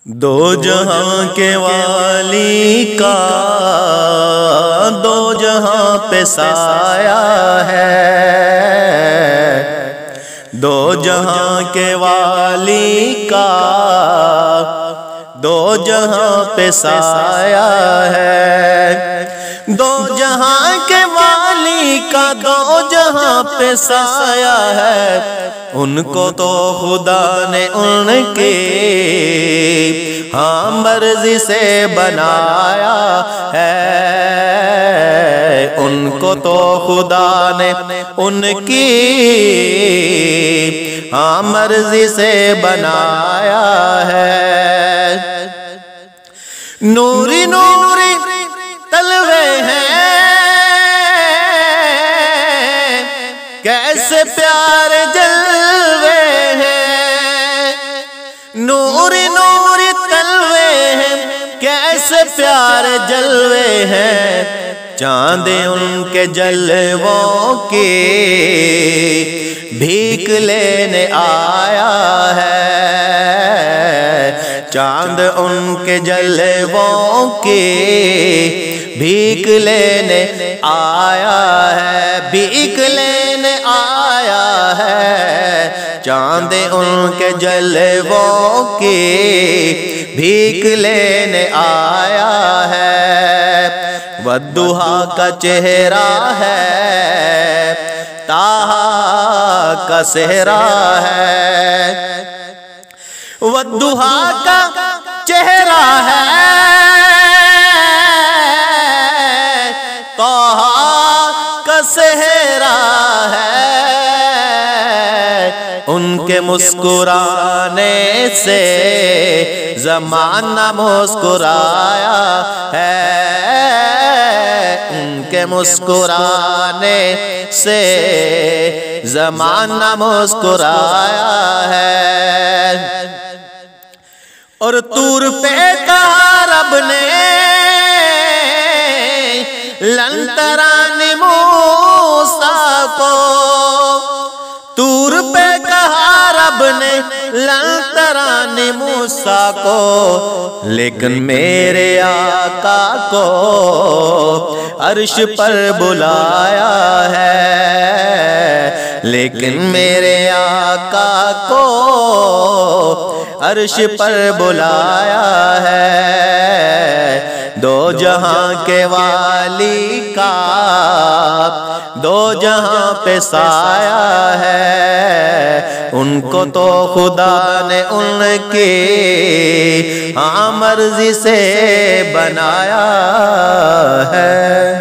دو جہاں کے والی کا دو جہاں پہ سایہ ہے، دو جہاں کے والی کا دو جہاں پہ سایہ ہے، دو جہاں کے والی کا دو جہاں پہ سایہ ہے۔ ان کو تو خدا نے ان کے ہاں مرضی سے بنایا ہے، ان کو تو خدا نے ان کی ہاں مرضی سے بنایا ہے۔ نوری نوری تلوے ہیں، کیسے پیارے جلوے ہیں، نوری نوری تلوے ہیں، کیسے پیارے جلوے ہیں۔ چاند ان کے جلووں کی بھیک لینے آیا ہے، چاند ان کے جلووں کی بھیک لینے آیا ہے، بھیک لینے آیا ہے، چاند ان کے جلووں کی بھیک لینے آیا ہے۔ والضحیٰ کا چہرہ ہے، طٰہٰ کا صحرا ہے، والضحیٰ کا چہرہ ہے، طٰہٰ کا صحرا ہے۔ ان کے مسکرانے سے زمانہ مسکرایا ہے، ان کے مسکرانے سے زمانہ مسکرایا ہے۔ اور طور پہ کہا رب نے لن ترانی موسیٰ کو، طور پہ کہا رب نے لن ترانی موسیٰ کو، لیکن میرے آقا کو عرش پر بلایا ہے، لیکن میرے آقا کو عرش پر بلایا ہے۔ دو جہاں کے والی کا دو جہاں پہ سایہ ہے، ان کو تو خدا نے ان کی ہاں مرضی سے بنایا ہے۔